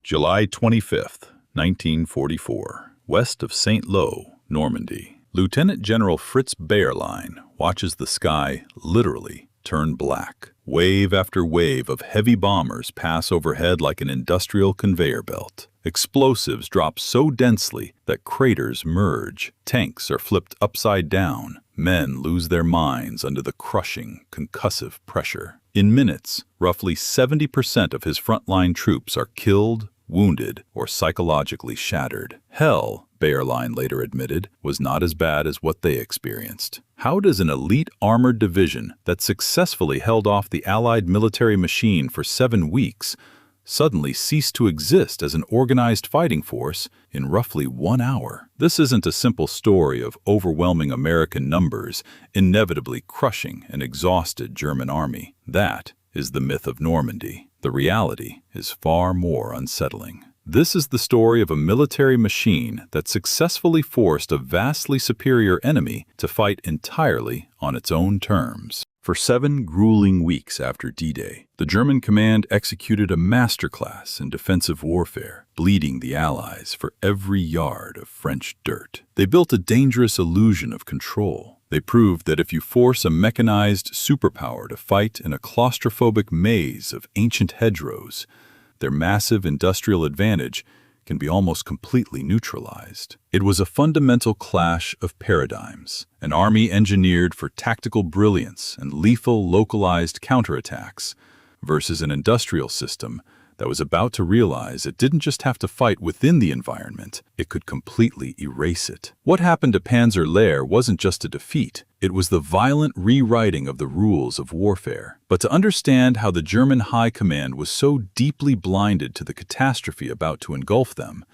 July 25th, 1944, west of St. Lo, Normandy. Lieutenant General Fritz Bayerlein watches the sky literally turn black. Wave after wave of heavy bombers pass overhead like an industrial conveyor belt. Explosives drop so densely that craters merge. Tanks are flipped upside down. Men lose their minds under the crushing, concussive pressure. In minutes, roughly 70% of his frontline troops are killed, wounded, or psychologically shattered. Hell, Bayerlein later admitted, was not as bad as what they experienced. How does an elite armored division that successfully held off the Allied military machine for 7 weeks suddenly cease to exist as an organized fighting force in roughly 1 hour? This isn't a simple story of overwhelming American numbers inevitably crushing an exhausted German army. That is the myth of Normandy. The reality is far more unsettling. This is the story of a military machine that successfully forced a vastly superior enemy to fight entirely on its own terms. For 7 grueling weeks after D-Day, the German command executed a masterclass in defensive warfare, bleeding the Allies for every yard of French dirt. They built a dangerous illusion of control. They proved that if you force a mechanized superpower to fight in a claustrophobic maze of ancient hedgerows, their massive industrial advantage can be almost completely neutralized. It was a fundamental clash of paradigms, an army engineered for tactical brilliance and lethal localized counterattacks versus an industrial system that was about to realize it didn't just have to fight within the environment, it could completely erase it. What happened to Panzer Lehr wasn't just a defeat, it was the violent rewriting of the rules of warfare. But to understand how the German High Command was so deeply blinded to the catastrophe about to engulf them,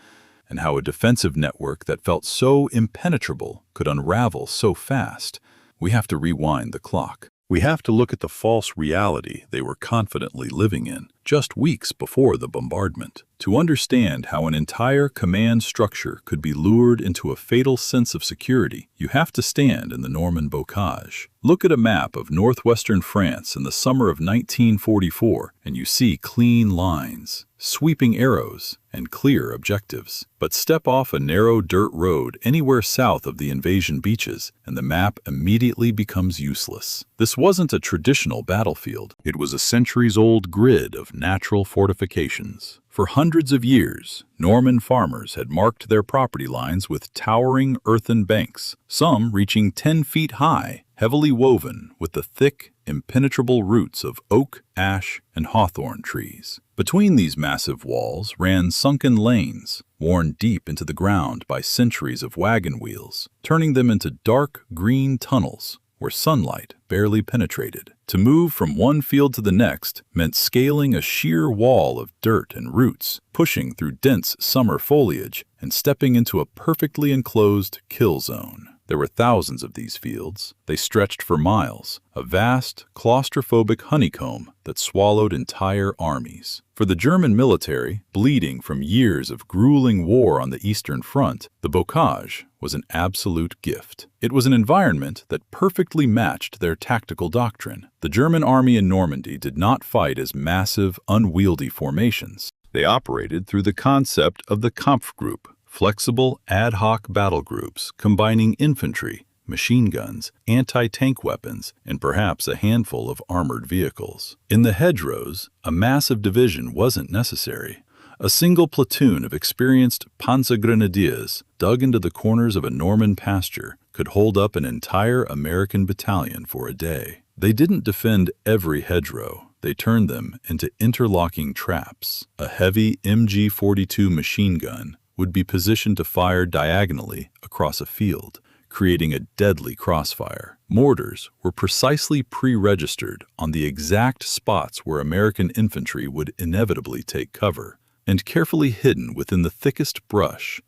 and how a defensive network that felt so impenetrable could unravel so fast, we have to rewind the clock. We have to look at the false reality they were confidently living in just weeks before the bombardment. To understand how an entire command structure could be lured into a fatal sense of security, you have to stand in the Norman bocage. Look at a map of northwestern France in the summer of 1944, and you see clean lines, sweeping arrows, and clear objectives. But step off a narrow dirt road anywhere south of the invasion beaches, and the map immediately becomes useless. This wasn't a traditional battlefield. It was a centuries-old grid of natural fortifications. For hundreds of years, Norman farmers had marked their property lines with towering earthen banks, some reaching 10 feet high, heavily woven with the thick, impenetrable roots of oak, ash, and hawthorn trees. Between these massive walls ran sunken lanes, worn deep into the ground by centuries of wagon wheels, turning them into dark green tunnels where sunlight barely penetrated. To move from one field to the next meant scaling a sheer wall of dirt and roots, pushing through dense summer foliage, and stepping into a perfectly enclosed kill zone. There were thousands of these fields. They stretched for miles, a vast, claustrophobic honeycomb that swallowed entire armies. For the German military, bleeding from years of grueling war on the Eastern Front, the bocage was an absolute gift. It was an environment that perfectly matched their tactical doctrine. The German army in Normandy did not fight as massive, unwieldy formations. They operated through the concept of the Kampfgruppe, flexible ad hoc battle groups combining infantry, machine guns, anti-tank weapons, and perhaps a handful of armored vehicles. In the hedgerows, a massive division wasn't necessary. A single platoon of experienced Panzer Grenadiers dug into the corners of a Norman pasture could hold up an entire American battalion for a day. They didn't defend every hedgerow. They turned them into interlocking traps. A heavy MG-42 machine gun would be positioned to fire diagonally across a field, creating a deadly crossfire. Mortars were precisely pre-registered on the exact spots where American infantry would inevitably take cover, and carefully hidden within the thickest brush,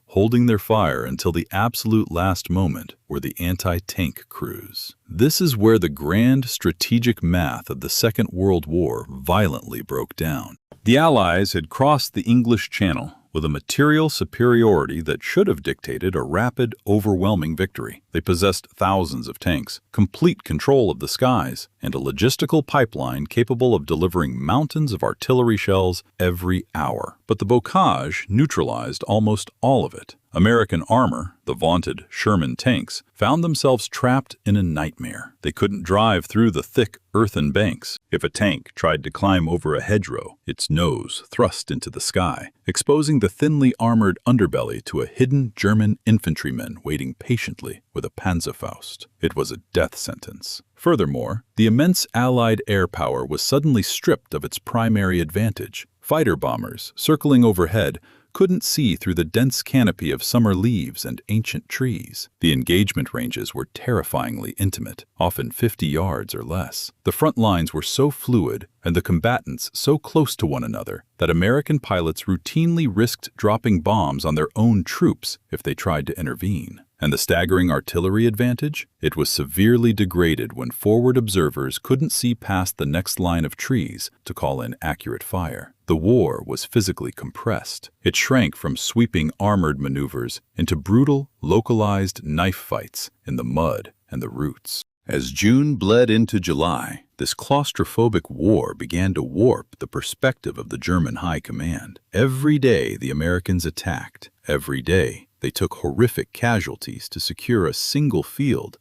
holding their fire until the absolute last moment were the anti-tank crews. This is where the grand strategic math of the Second World War violently broke down. The Allies had crossed the English Channel with a material superiority that should have dictated a rapid, overwhelming victory. They possessed thousands of tanks, complete control of the skies, and a logistical pipeline capable of delivering mountains of artillery shells every hour. But the bocage neutralized almost all of it. American armor, the vaunted Sherman tanks, found themselves trapped in a nightmare. They couldn't drive through the thick earthen banks. If a tank tried to climb over a hedgerow, its nose thrust into the sky, exposing the thinly armored underbelly to a hidden German infantryman waiting patiently with a Panzerfaust. It was a death sentence. Furthermore, the immense Allied air power was suddenly stripped of its primary advantage. Fighter bombers, circling overhead, couldn't see through the dense canopy of summer leaves and ancient trees. The engagement ranges were terrifyingly intimate, often 50 yards or less. The front lines were so fluid and the combatants so close to one another that American pilots routinely risked dropping bombs on their own troops if they tried to intervene. And the staggering artillery advantage? It was severely degraded when forward observers couldn't see past the next line of trees to call in accurate fire. The war was physically compressed. It shrank from sweeping armored maneuvers into brutal, localized knife fights in the mud and the roots. As June bled into July, this claustrophobic war began to warp the perspective of the German high command. Every day the Americans attacked. Every day they took horrific casualties to secure a single field,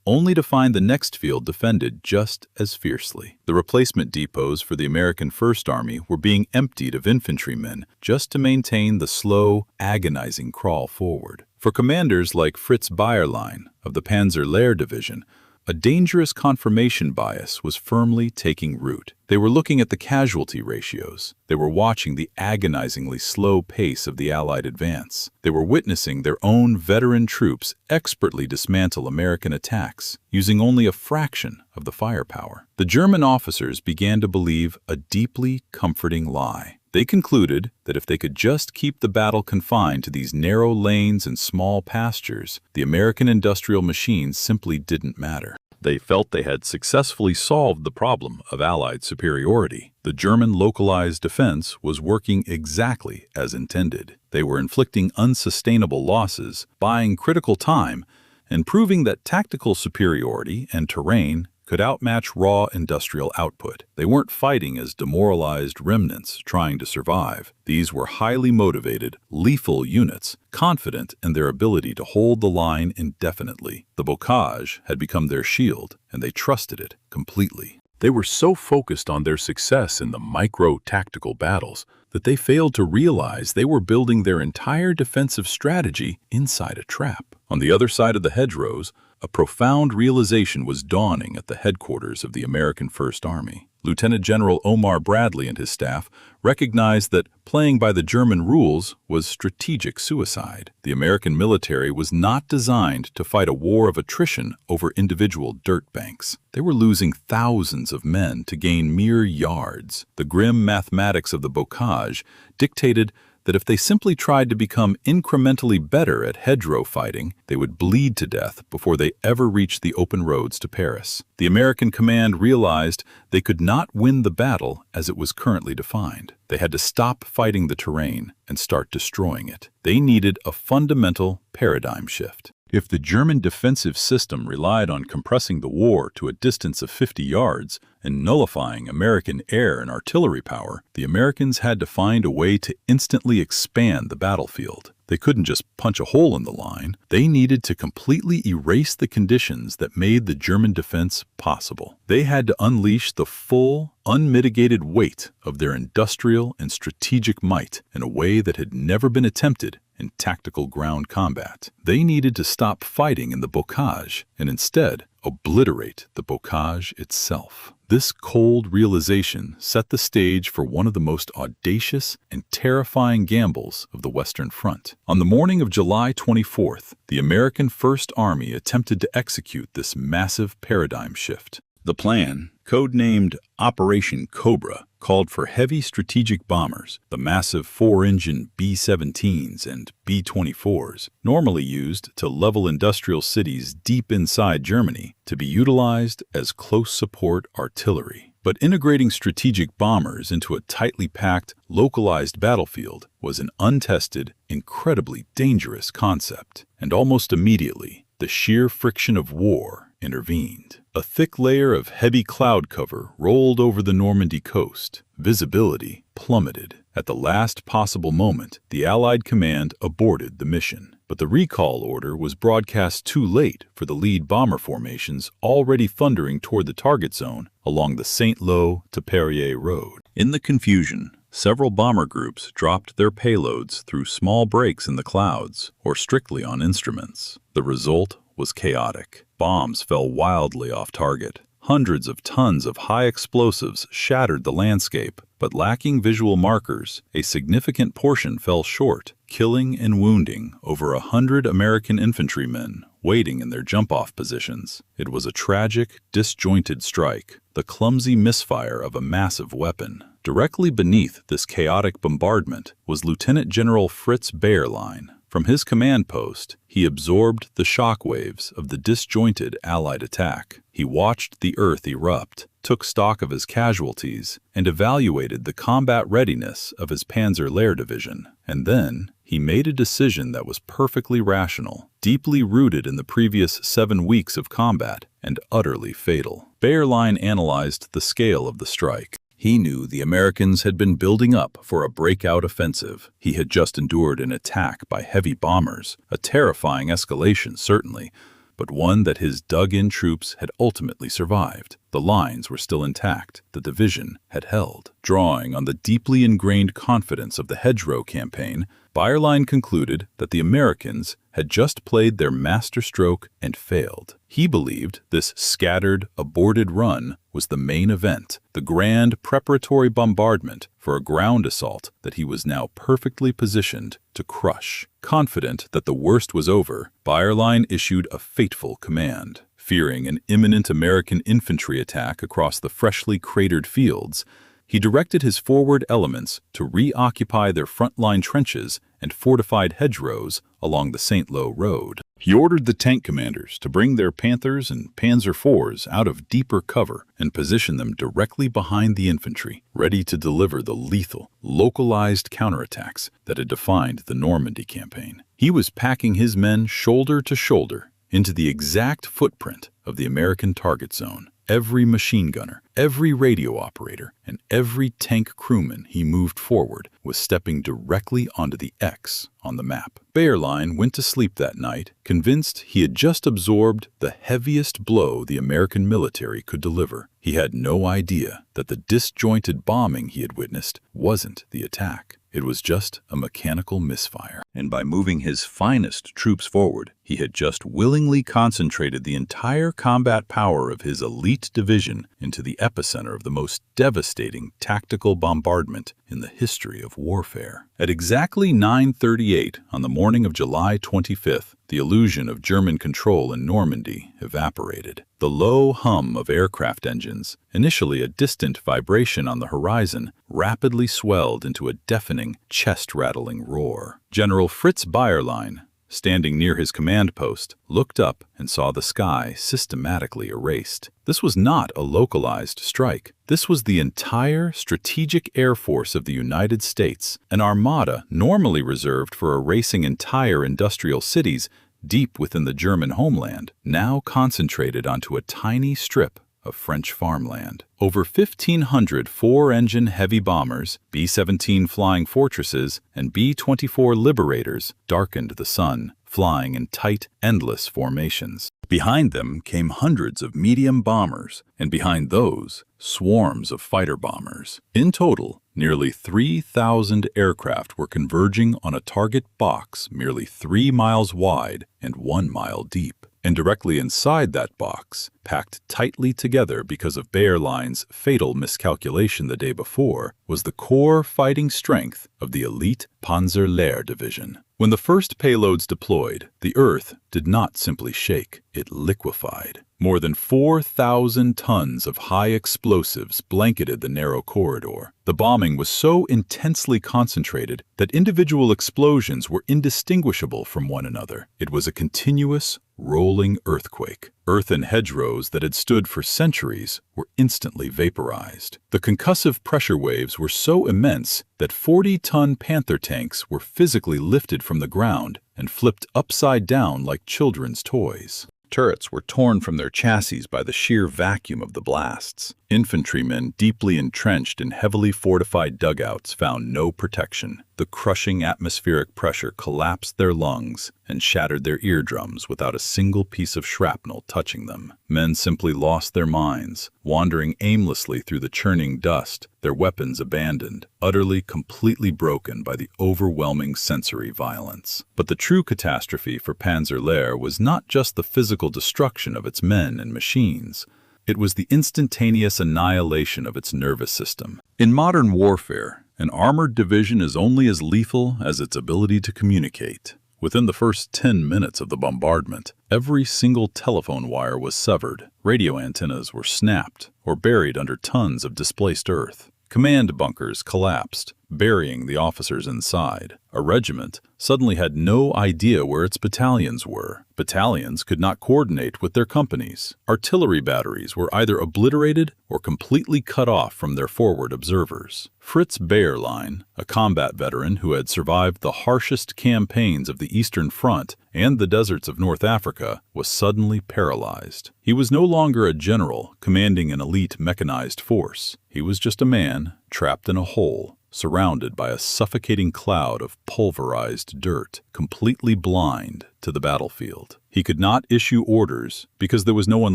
only to find the next field defended just as fiercely. The replacement depots for the American First Army were being emptied of infantrymen just to maintain the slow, agonizing crawl forward. For commanders like Fritz Bayerlein of the Panzer Lehr Division, a dangerous confirmation bias was firmly taking root. They were looking at the casualty ratios. They were watching the agonizingly slow pace of the Allied advance. They were witnessing their own veteran troops expertly dismantle American attacks, using only a fraction of the firepower. The German officers began to believe a deeply comforting lie. They concluded that if they could just keep the battle confined to these narrow lanes and small pastures, the American industrial machines simply didn't matter. They felt they had successfully solved the problem of Allied superiority. The German localized defense was working exactly as intended. They were inflicting unsustainable losses, buying critical time, and proving that tactical superiority and terrain could outmatch raw industrial output. They weren't fighting as demoralized remnants trying to survive. These were highly motivated, lethal units, confident in their ability to hold the line indefinitely. The bocage had become their shield, and they trusted it completely. They were so focused on their success in the micro-tactical battles that they failed to realize they were building their entire defensive strategy inside a trap. On the other side of the hedgerows, a profound realization was dawning at the headquarters of the American First Army. Lieutenant General Omar Bradley and his staff recognized that playing by the German rules was strategic suicide. The American military was not designed to fight a war of attrition over individual dirt banks. They were losing thousands of men to gain mere yards. The grim mathematics of the bocage dictated that if they simply tried to become incrementally better at hedgerow fighting, they would bleed to death before they ever reached the open roads to Paris. The American command realized they could not win the battle as it was currently defined. They had to stop fighting the terrain and start destroying it. They needed a fundamental paradigm shift. If the German defensive system relied on compressing the war to a distance of 50 yards and nullifying American air and artillery power, the Americans had to find a way to instantly expand the battlefield. They couldn't just punch a hole in the line. They needed to completely erase the conditions that made the German defense possible. They had to unleash the full, unmitigated weight of their industrial and strategic might in a way that had never been attempted in tactical ground combat. They needed to stop fighting in the bocage and instead obliterate the bocage itself. This cold realization set the stage for one of the most audacious and terrifying gambles of the Western Front. On the morning of July 24th, the American First Army attempted to execute this massive paradigm shift. The plan, codenamed Operation Cobra, called for heavy strategic bombers, the massive 4-engine B-17s and B-24s, normally used to level industrial cities deep inside Germany, to be utilized as close support artillery. But integrating strategic bombers into a tightly packed, localized battlefield was an untested, incredibly dangerous concept. And almost immediately, the sheer friction of war intervened. A thick layer of heavy cloud cover rolled over the Normandy coast. Visibility plummeted. At the last possible moment, the Allied command aborted the mission. But the recall order was broadcast too late for the lead bomber formations already thundering toward the target zone along the Saint-Lô to Perrier road. In the confusion, several bomber groups dropped their payloads through small breaks in the clouds or strictly on instruments. The result was chaotic. Bombs fell wildly off target. Hundreds of tons of high explosives shattered the landscape, but lacking visual markers, a significant portion fell short, killing and wounding over 100 American infantrymen waiting in their jump-off positions. It was a tragic, disjointed strike, the clumsy misfire of a massive weapon. Directly beneath this chaotic bombardment was Lieutenant General Fritz Bayerlein. From his command post, he absorbed the shockwaves of the disjointed Allied attack. He watched the earth erupt, took stock of his casualties, and evaluated the combat readiness of his Panzer Lehr Division. And then, he made a decision that was perfectly rational, deeply rooted in the previous 7 weeks of combat, and utterly fatal. Bayerlein analyzed the scale of the strike. He knew the Americans had been building up for a breakout offensive. He had just endured an attack by heavy bombers, a terrifying escalation certainly, but one that his dug-in troops had ultimately survived. The lines were still intact. The division had held. Drawing on the deeply ingrained confidence of the hedgerow campaign, Bayerlein concluded that the Americans had just played their masterstroke and failed. He believed this scattered, aborted run was the main event, the grand preparatory bombardment for a ground assault that he was now perfectly positioned to crush. Confident that the worst was over, Bayerlein issued a fateful command. Fearing an imminent American infantry attack across the freshly cratered fields, he directed his forward elements to reoccupy their front-line trenches and fortified hedgerows along the Saint-Lô road. He ordered the tank commanders to bring their Panthers and Panzer IVs out of deeper cover and position them directly behind the infantry, ready to deliver the lethal, localized counterattacks that had defined the Normandy campaign. He was packing his men shoulder to shoulder into the exact footprint of the American target zone. Every machine gunner, every radio operator, and every tank crewman he moved forward was stepping directly onto the X on the map. Bayerlein went to sleep that night, convinced he had just absorbed the heaviest blow the American military could deliver. He had no idea that the disjointed bombing he had witnessed wasn't the attack. It was just a mechanical misfire. And by moving his finest troops forward, he had just willingly concentrated the entire combat power of his elite division into the epicenter of the most devastating tactical bombardment in the history of warfare. At exactly 9:38 on the morning of July 25th, the illusion of German control in Normandy evaporated. The low hum of aircraft engines, initially a distant vibration on the horizon, rapidly swelled into a deafening, chest-rattling roar. General Fritz Bayerlein, standing near his command post, looked up and saw the sky systematically erased. This was not a localized strike. This was the entire strategic air force of the United States, an armada normally reserved for erasing entire industrial cities deep within the German homeland, now concentrated onto a tiny strip of French farmland. Over 1,500 four-engine heavy bombers, B-17 Flying Fortresses, and B-24 Liberators darkened the sun, flying in tight, endless formations. Behind them came hundreds of medium bombers, and behind those, swarms of fighter bombers. In total, nearly 3,000 aircraft were converging on a target box merely 3 miles wide and 1 mile deep. And directly inside that box, packed tightly together because of Bayerlein's fatal miscalculation the day before, was the core fighting strength of the elite Panzer Lehr Division. When the first payloads deployed, the Earth did not simply shake, it liquefied. More than 4,000 tons of high explosives blanketed the narrow corridor. The bombing was so intensely concentrated that individual explosions were indistinguishable from one another. It was a continuous, rolling earthquake. Earthen hedgerows that had stood for centuries were instantly vaporized. The concussive pressure waves were so immense that 40-ton Panther tanks were physically lifted from the ground and flipped upside down like children's toys. Turrets were torn from their chassis by the sheer vacuum of the blasts. Infantrymen deeply entrenched in heavily fortified dugouts found no protection. The crushing atmospheric pressure collapsed their lungs and shattered their eardrums without a single piece of shrapnel touching them. Men simply lost their minds, wandering aimlessly through the churning dust, their weapons abandoned, utterly, completely broken by the overwhelming sensory violence. But the true catastrophe for Panzer Lehr was not just the physical destruction of its men and machines. It was the instantaneous annihilation of its nervous system. In modern warfare, an armored division is only as lethal as its ability to communicate. Within the first 10 minutes of the bombardment, every single telephone wire was severed, radio antennas were snapped or buried under tons of displaced earth. Command bunkers collapsed, burying the officers inside. A regiment suddenly had no idea where its battalions were. Battalions could not coordinate with their companies. Artillery batteries were either obliterated or completely cut off from their forward observers. Fritz Bayerlein, a combat veteran who had survived the harshest campaigns of the Eastern Front and the deserts of North Africa, was suddenly paralyzed. He was no longer a general commanding an elite mechanized force. He was just a man trapped in a hole, surrounded by a suffocating cloud of pulverized dirt, completely blind to the battlefield. He could not issue orders because there was no one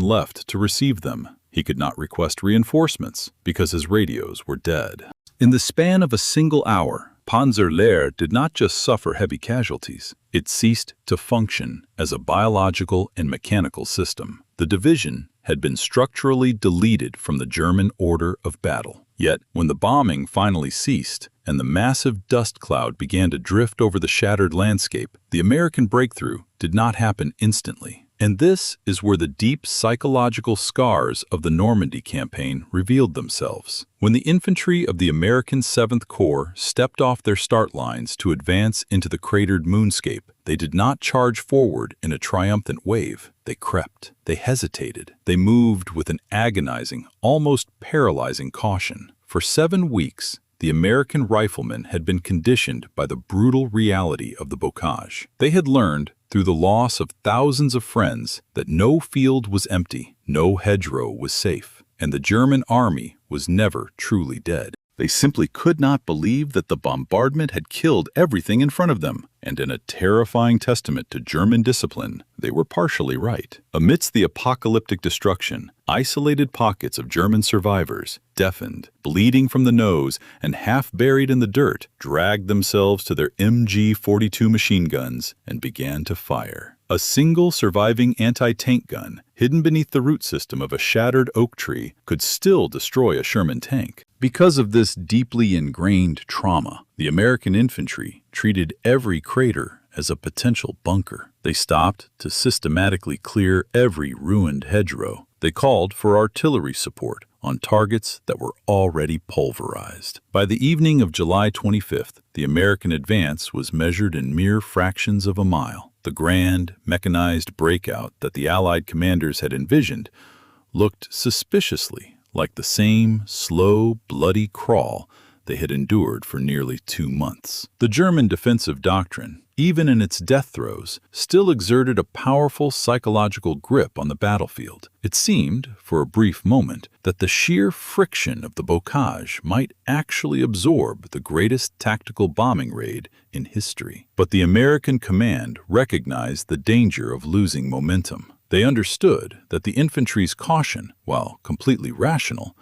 left to receive them. He could not request reinforcements because his radios were dead. In the span of a single hour, Panzer Lehr did not just suffer heavy casualties. It ceased to function as a biological and mechanical system. The division had been structurally deleted from the German order of battle. Yet, when the bombing finally ceased and the massive dust cloud began to drift over the shattered landscape, the American breakthrough did not happen instantly. And this is where the deep psychological scars of the Normandy campaign revealed themselves. When the infantry of the American 7th Corps stepped off their start lines to advance into the cratered moonscape, they did not charge forward in a triumphant wave. They crept. They hesitated. They moved with an agonizing, almost paralyzing caution. For 7 weeks, the American riflemen had been conditioned by the brutal reality of the bocage. They had learned, through the loss of thousands of friends, that no field was empty, no hedgerow was safe, and the German army was never truly dead. They simply could not believe that the bombardment had killed everything in front of them, and in a terrifying testament to German discipline, they were partially right. Amidst the apocalyptic destruction, isolated pockets of German survivors, deafened, bleeding from the nose, and half buried in the dirt, dragged themselves to their MG-42 machine guns and began to fire. A single surviving anti-tank gun, hidden beneath the root system of a shattered oak tree, could still destroy a Sherman tank. Because of this deeply ingrained trauma, the American infantry treated every crater as a potential bunker. They stopped to systematically clear every ruined hedgerow. They called for artillery support on targets that were already pulverized. By the evening of July 25th, the American advance was measured in mere fractions of a mile. The grand, mechanized breakout that the Allied commanders had envisioned looked suspiciously like the same slow, bloody crawl they had endured for nearly 2 months. The German defensive doctrine, even in its death throes, still exerted a powerful psychological grip on the battlefield. It seemed, for a brief moment, that the sheer friction of the bocage might actually absorb the greatest tactical bombing raid in history. But the American command recognized the danger of losing momentum. They understood that the infantry's caution, while completely rational,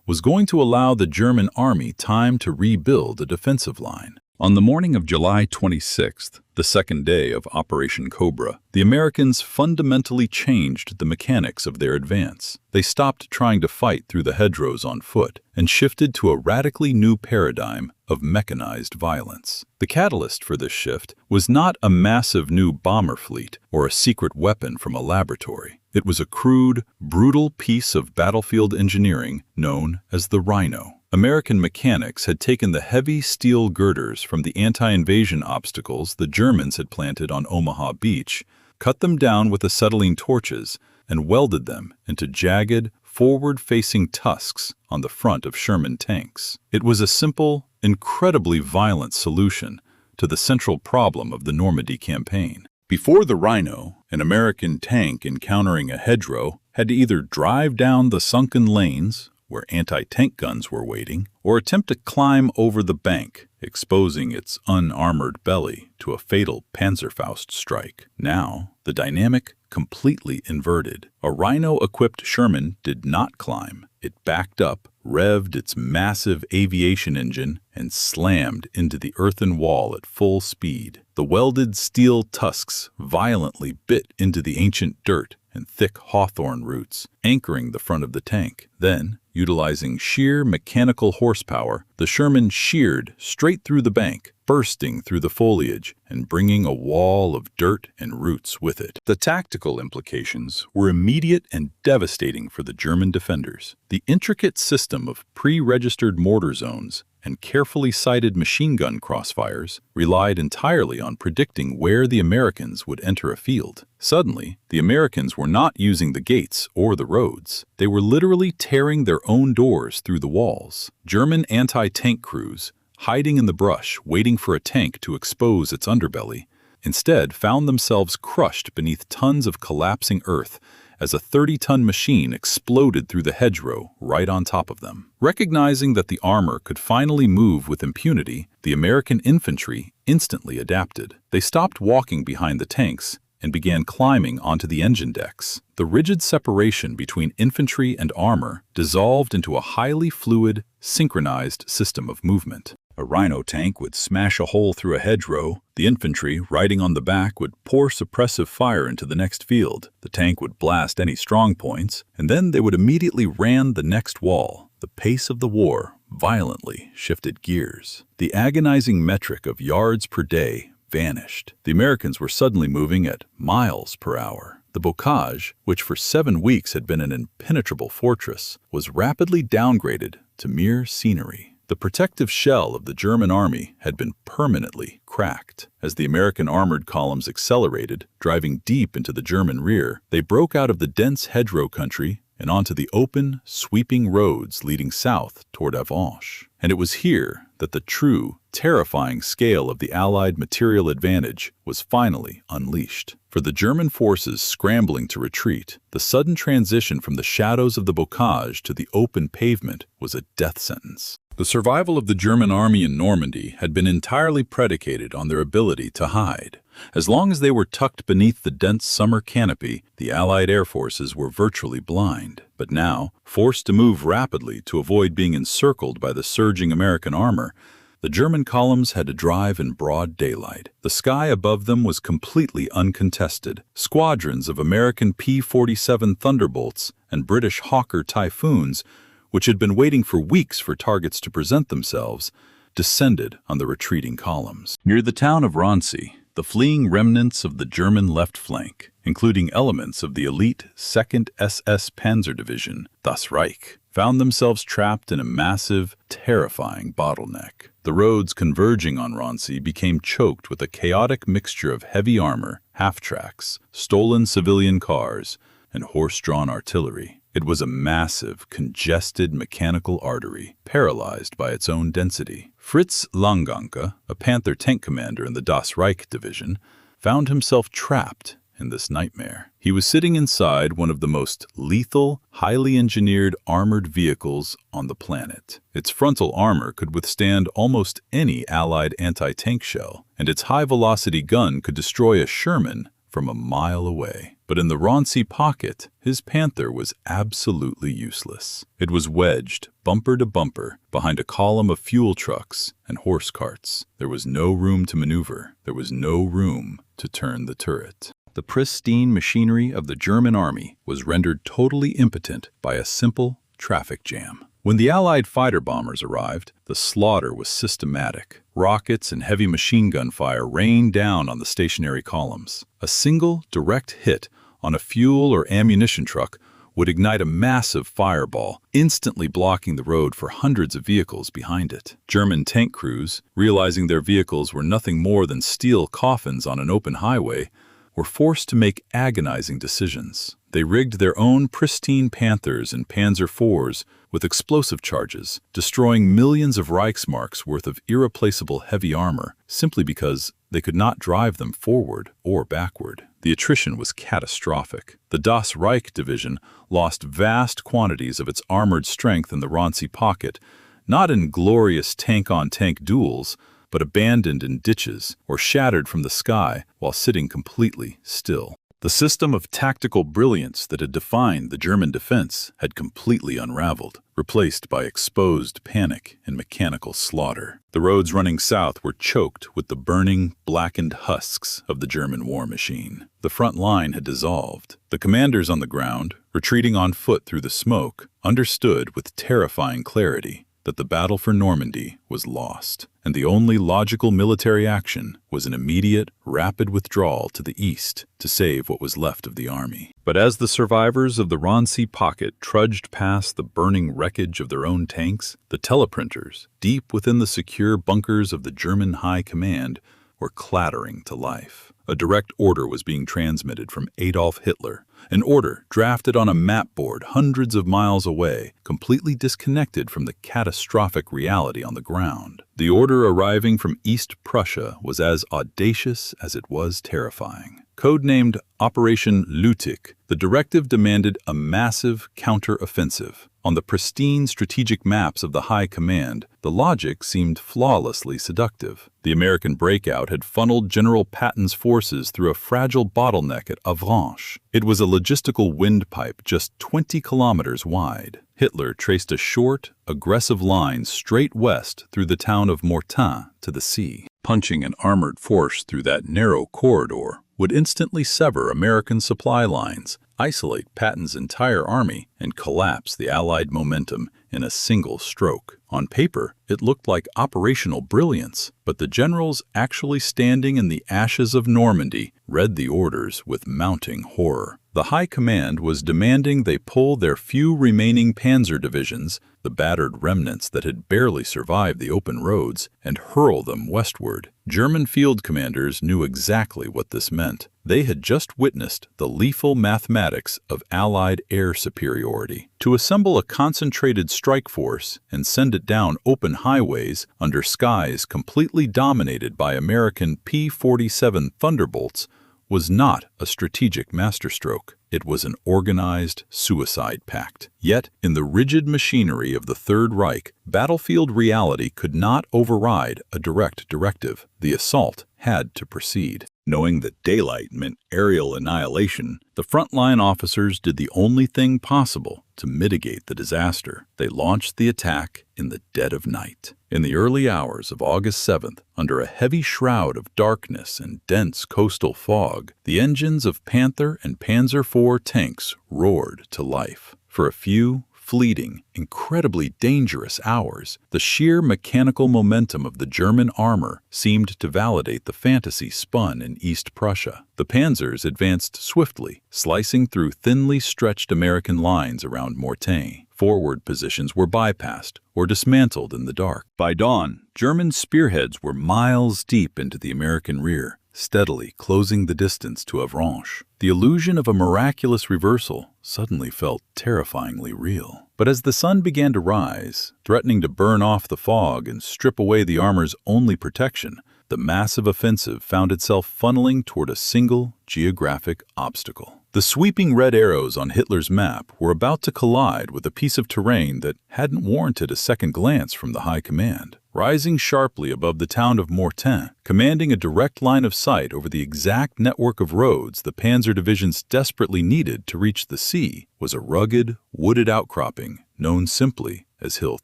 was going to allow the German army time to rebuild a defensive line. On the morning of July 26th, the second day of Operation Cobra, the Americans fundamentally changed the mechanics of their advance. They stopped trying to fight through the hedgerows on foot and shifted to a radically new paradigm of mechanized violence. The catalyst for this shift was not a massive new bomber fleet or a secret weapon from a laboratory. It was a crude, brutal piece of battlefield engineering known as the Rhino. American mechanics had taken the heavy steel girders from the anti-invasion obstacles the Germans had planted on Omaha Beach, cut them down with acetylene torches, and welded them into jagged, forward-facing tusks on the front of Sherman tanks. It was a simple, incredibly violent solution to the central problem of the Normandy campaign. Before the Rhino, an American tank encountering a hedgerow had to either drive down the sunken lanes where anti-tank guns were waiting, or attempt to climb over the bank, exposing its unarmored belly to a fatal Panzerfaust strike. Now, the dynamic completely inverted. A Rhino-equipped Sherman did not climb. It backed up, revved its massive aviation engine, and slammed into the earthen wall at full speed. The welded steel tusks violently bit into the ancient dirt and thick hawthorn roots, anchoring the front of the tank. Then, utilizing sheer mechanical horsepower, the Sherman sheared straight through the bank, bursting through the foliage and bringing a wall of dirt and roots with it. The tactical implications were immediate and devastating for the German defenders. The intricate system of pre-registered mortar zones and carefully sighted machine gun crossfires relied entirely on predicting where the Americans would enter a field. Suddenly, the Americans were not using the gates or the roads. They were literally tearing their own doors through the walls. German anti-tank crews, hiding in the brush, waiting for a tank to expose its underbelly, instead found themselves crushed beneath tons of collapsing earth as a 30-ton machine exploded through the hedgerow right on top of them. Recognizing that the armor could finally move with impunity, the American infantry instantly adapted. They stopped walking behind the tanks and began climbing onto the engine decks. The rigid separation between infantry and armor dissolved into a highly fluid, synchronized system of movement. A Rhino tank would smash a hole through a hedgerow. The infantry, riding on the back, would pour suppressive fire into the next field. The tank would blast any strong points, and then they would immediately ram the next wall. The pace of the war violently shifted gears. The agonizing metric of yards per day vanished. The Americans were suddenly moving at miles per hour. The boccage, which for 7 weeks had been an impenetrable fortress, was rapidly downgraded to mere scenery. The protective shell of the German army had been permanently cracked. As the American armored columns accelerated, driving deep into the German rear, they broke out of the dense hedgerow country and onto the open, sweeping roads leading south toward Avanches. And it was here that the true, terrifying scale of the Allied material advantage was finally unleashed. For the German forces scrambling to retreat, the sudden transition from the shadows of the bocage to the open pavement was a death sentence. The survival of the German army in Normandy had been entirely predicated on their ability to hide. As long as they were tucked beneath the dense summer canopy, the Allied air forces were virtually blind. But now, forced to move rapidly to avoid being encircled by the surging American armor, the German columns had to drive in broad daylight. The sky above them was completely uncontested. Squadrons of American P-47 Thunderbolts and British Hawker Typhoons, which had been waiting for weeks for targets to present themselves, descended on the retreating columns. Near the town of Rancy, the fleeing remnants of the German left flank, including elements of the elite 2nd SS Panzer Division, Das Reich, found themselves trapped in a massive, terrifying bottleneck. The roads converging on Rancy became choked with a chaotic mixture of heavy armor, half-tracks, stolen civilian cars, and horse-drawn artillery. It was a massive, congested mechanical artery, paralyzed by its own density. Fritz Langanke, a Panther tank commander in the Das Reich division, found himself trapped in this nightmare. He was sitting inside one of the most lethal, highly engineered armored vehicles on the planet. Its frontal armor could withstand almost any Allied anti-tank shell, and its high-velocity gun could destroy a Sherman from a mile away. But in the Rancy pocket, his Panther was absolutely useless. It was wedged, bumper to bumper, behind a column of fuel trucks and horse carts. There was no room to maneuver. There was no room to turn the turret. The pristine machinery of the German army was rendered totally impotent by a simple traffic jam. When the Allied fighter bombers arrived, the slaughter was systematic. Rockets and heavy machine gun fire rained down on the stationary columns. A single direct hit on a fuel or ammunition truck would ignite a massive fireball, instantly blocking the road for hundreds of vehicles behind it. German tank crews, realizing their vehicles were nothing more than steel coffins on an open highway, were forced to make agonizing decisions. They rigged their own pristine Panthers and Panzer IVs with explosive charges, destroying millions of Reichsmarks worth of irreplaceable heavy armor simply because they could not drive them forward or backward. The attrition was catastrophic. The Das Reich Division lost vast quantities of its armored strength in the Ronsi pocket, not in glorious tank-on-tank duels, but abandoned in ditches or shattered from the sky while sitting completely still. The system of tactical brilliance that had defined the German defense had completely unraveled, replaced by exposed panic and mechanical slaughter. The roads running south were choked with the burning, blackened husks of the German war machine. The front line had dissolved. The commanders on the ground, retreating on foot through the smoke, understood with terrifying clarity that the battle for Normandy was lost, and the only logical military action was an immediate, rapid withdrawal to the east to save what was left of the army. But as the survivors of the Ronsi pocket trudged past the burning wreckage of their own tanks, the teleprinters, deep within the secure bunkers of the German High Command, were clattering to life. A direct order was being transmitted from Adolf Hitler, an order drafted on a map board hundreds of miles away, completely disconnected from the catastrophic reality on the ground. The order arriving from East Prussia was as audacious as it was terrifying. Codenamed Operation Lüttich, the directive demanded a massive counter-offensive. On the pristine strategic maps of the High Command, the logic seemed flawlessly seductive. The American breakout had funneled General Patton's forces through a fragile bottleneck at Avranches. It was a logistical windpipe just 20 kilometers wide. Hitler traced a short, aggressive line straight west through the town of Mortain to the sea. Punching an armored force through that narrow corridor would instantly sever American supply lines, isolate Patton's entire army, and collapse the Allied momentum in a single stroke. On paper, it looked like operational brilliance, but the generals actually standing in the ashes of Normandy read the orders with mounting horror. The High Command was demanding they pull their few remaining panzer divisions, the battered remnants that had barely survived the open roads, and hurl them westward. German field commanders knew exactly what this meant. They had just witnessed the lethal mathematics of Allied air superiority. To assemble a concentrated strike force and send it down open highways under skies completely dominated by American P-47 Thunderbolts was not a strategic masterstroke. It was an organized suicide pact. Yet, in the rigid machinery of the Third Reich, battlefield reality could not override a direct directive. The assault had to proceed. Knowing that daylight meant aerial annihilation, the frontline officers did the only thing possible to mitigate the disaster. They launched the attack in the dead of night. In the early hours of August 7th, under a heavy shroud of darkness and dense coastal fog, the engines of Panther and Panzer IV tanks roared to life. For a few fleeting, incredibly dangerous hours, the sheer mechanical momentum of the German armor seemed to validate the fantasy spun in East Prussia. The panzers advanced swiftly, slicing through thinly stretched American lines around Mortain. Forward positions were bypassed or dismantled in the dark. By dawn, German spearheads were miles deep into the American rear, steadily closing the distance to Avranches. The illusion of a miraculous reversal suddenly felt terrifyingly real. But as the sun began to rise, threatening to burn off the fog and strip away the armor's only protection, the massive offensive found itself funneling toward a single geographic obstacle. The sweeping red arrows on Hitler's map were about to collide with a piece of terrain that hadn't warranted a second glance from the High Command. Rising sharply above the town of Mortain, commanding a direct line of sight over the exact network of roads the panzer divisions desperately needed to reach the sea, was a rugged, wooded outcropping known simply as Hill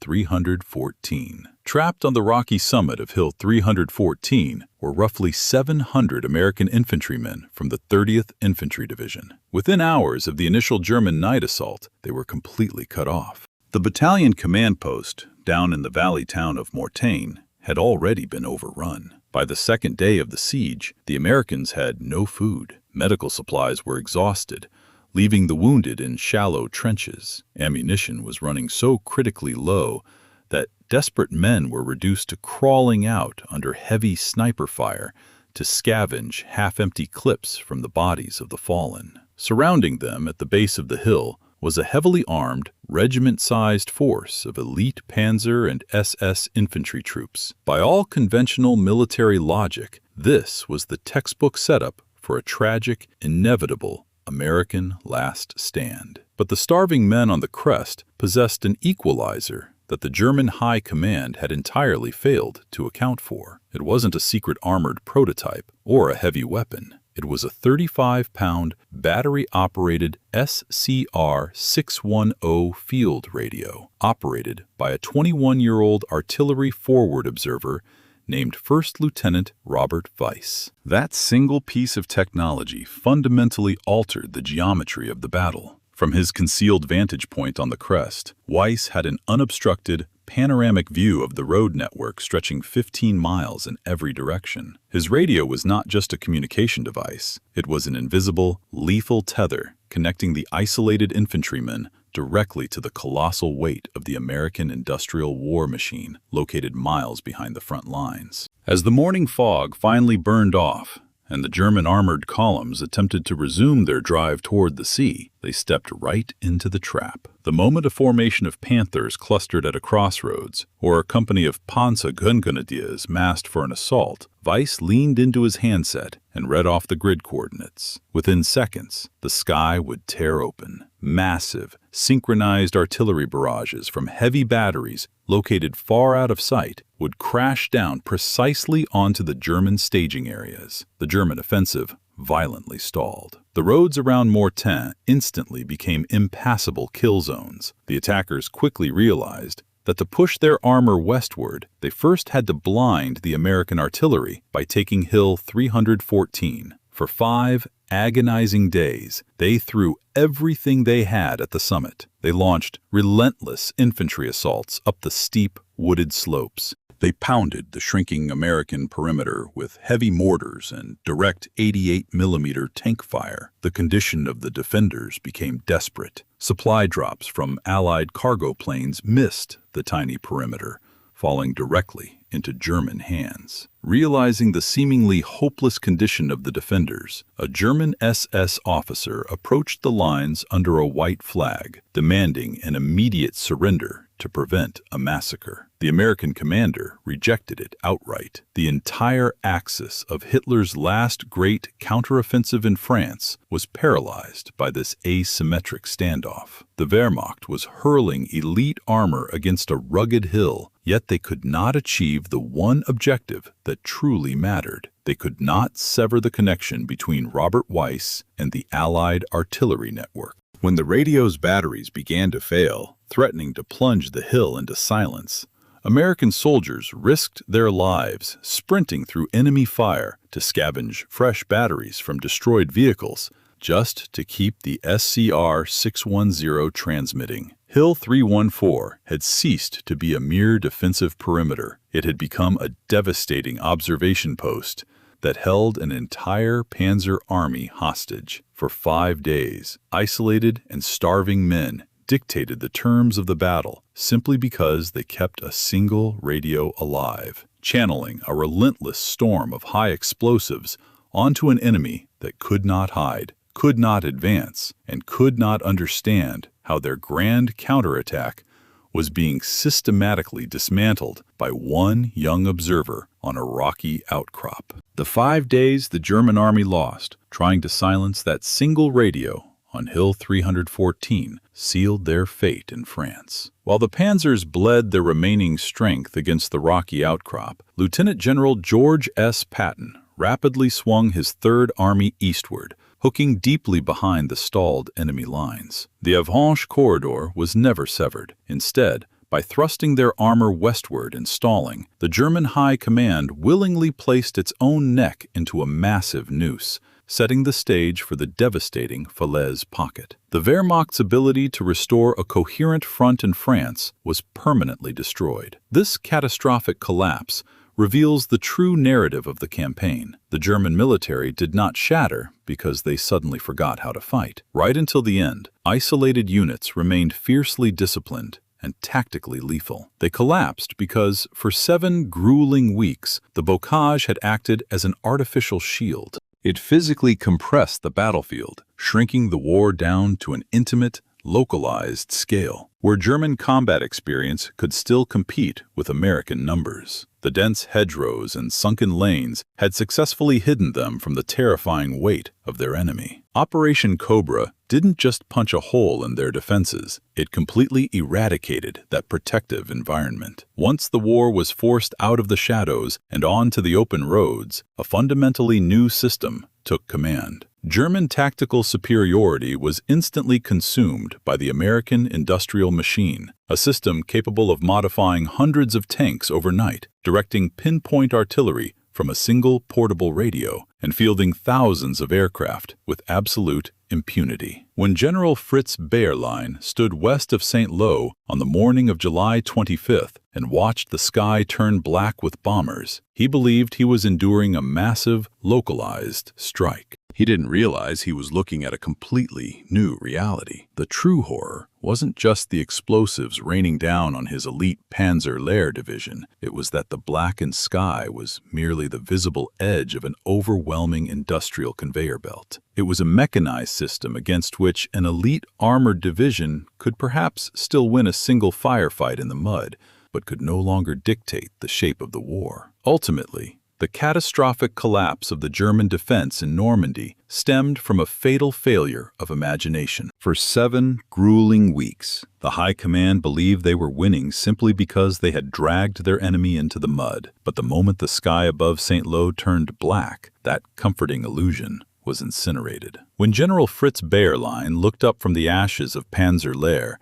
314. Trapped on the rocky summit of Hill 314 were roughly 700 American infantrymen from the 30th Infantry Division. Within hours of the initial German night assault, they were completely cut off. The battalion command post, down in the valley town of Mortain, had already been overrun. By the second day of the siege, the Americans had no food, Medical supplies were exhausted, leaving the wounded in shallow trenches. Ammunition was running so critically low that desperate men were reduced to crawling out under heavy sniper fire to scavenge half-empty clips from the bodies of the fallen. Surrounding them at the base of the hill was a heavily armed, regiment-sized force of elite Panzer and SS infantry troops. By all conventional military logic, this was the textbook setup for a tragic, inevitable American last stand. But the starving men on the crest possessed an equalizer that the German High Command had entirely failed to account for. It wasn't a secret armored prototype or a heavy weapon. It was a 35-pound, battery-operated SCR-610 field radio, operated by a 21-year-old artillery forward observer named First Lieutenant Robert Weiss. That single piece of technology fundamentally altered the geometry of the battle. From his concealed vantage point on the crest, Weiss had an unobstructed, panoramic view of the road network stretching 15 miles in every direction. His radio was not just a communication device. It was an invisible, lethal tether connecting the isolated infantrymen directly to the colossal weight of the American industrial war machine located miles behind the front lines. As the morning fog finally burned off, and the German armored columns attempted to resume their drive toward the sea, they stepped right into the trap. The moment a formation of Panthers clustered at a crossroads, or a company of Panzergrenadiers massed for an assault, Weiss leaned into his handset and read off the grid coordinates. Within seconds, the sky would tear open. Massive, synchronized artillery barrages from heavy batteries located far out of sight would crash down precisely onto the German staging areas. The German offensive violently stalled. The roads around Mortain instantly became impassable kill zones. The attackers quickly realized that to push their armor westward, they first had to blind the American artillery by taking Hill 314. For 5 agonizing days, they threw everything they had at the summit. They launched relentless infantry assaults up the steep, wooded slopes. They pounded the shrinking American perimeter with heavy mortars and direct 88mm tank fire. The condition of the defenders became desperate. Supply drops from Allied cargo planes missed the tiny perimeter, falling directly into German hands. Realizing the seemingly hopeless condition of the defenders, a German SS officer approached the lines under a white flag, demanding an immediate surrender to prevent a massacre. The American commander rejected it outright. The entire axis of Hitler's last great counteroffensive in France was paralyzed by this asymmetric standoff. The Wehrmacht was hurling elite armor against a rugged hill, yet they could not achieve the one objective that truly mattered. They could not sever the connection between Robert Weiss and the Allied artillery network. When the radio's batteries began to fail, threatening to plunge the hill into silence, American soldiers risked their lives sprinting through enemy fire to scavenge fresh batteries from destroyed vehicles just to keep the SCR-610 transmitting. Hill 314 had ceased to be a mere defensive perimeter. It had become a devastating observation post that held an entire Panzer army hostage. For 5 days, isolated and starving men dictated the terms of the battle simply because they kept a single radio alive, channeling a relentless storm of high explosives onto an enemy that could not hide, could not advance, and could not understand how their grand counterattack was being systematically dismantled by one young observer on a rocky outcrop. The 5 days the German army lost trying to silence that single radio on Hill 314 sealed their fate in France. While the panzers bled their remaining strength against the rocky outcrop, Lieutenant General George S. Patton rapidly swung his Third Army eastward, hooking deeply behind the stalled enemy lines. The Avranches corridor was never severed. Instead, by thrusting their armor westward and stalling, the German High Command willingly placed its own neck into a massive noose, setting the stage for the devastating Falaise pocket. The Wehrmacht's ability to restore a coherent front in France was permanently destroyed. This catastrophic collapse reveals the true narrative of the campaign. The German military did not shatter because they suddenly forgot how to fight. Right until the end, isolated units remained fiercely disciplined and tactically lethal. They collapsed because, for 7 grueling weeks, the bocage had acted as an artificial shield. It physically compressed the battlefield, shrinking the war down to an intimate, localized scale, where German combat experience could still compete with American numbers. The dense hedgerows and sunken lanes had successfully hidden them from the terrifying weight of their enemy. Operation Cobra didn't just punch a hole in their defenses, it completely eradicated that protective environment. Once the war was forced out of the shadows and onto the open roads, a fundamentally new system took command. German tactical superiority was instantly consumed by the American industrial machine, a system capable of modifying hundreds of tanks overnight, directing pinpoint artillery from a single portable radio, and fielding thousands of aircraft with absolute impunity. When General Fritz Bayerlein stood west of St. Lo on the morning of July 25th and watched the sky turn black with bombers, he believed he was enduring a massive, localized strike. He didn't realize he was looking at a completely new reality. The true horror wasn't just the explosives raining down on his elite Panzer Lehr Division. It was that the blackened sky was merely the visible edge of an overwhelming industrial conveyor belt. It was a mechanized system against which an elite armored division could perhaps still win a single firefight in the mud, but could no longer dictate the shape of the war. Ultimately, the catastrophic collapse of the German defense in Normandy stemmed from a fatal failure of imagination. For 7 grueling weeks, the High Command believed they were winning simply because they had dragged their enemy into the mud. But the moment the sky above St. Lo turned black, that comforting illusion was incinerated. When General Fritz Bayerlein looked up from the ashes of Panzer Lehr,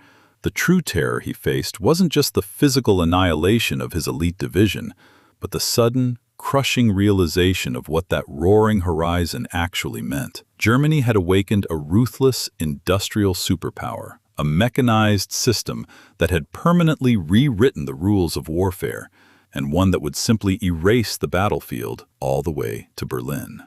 the true terror he faced wasn't just the physical annihilation of his elite division, but the sudden, crushing realization of what that roaring horizon actually meant. Germany had awakened a ruthless industrial superpower, a mechanized system that had permanently rewritten the rules of warfare, and one that would simply erase the battlefield all the way to Berlin.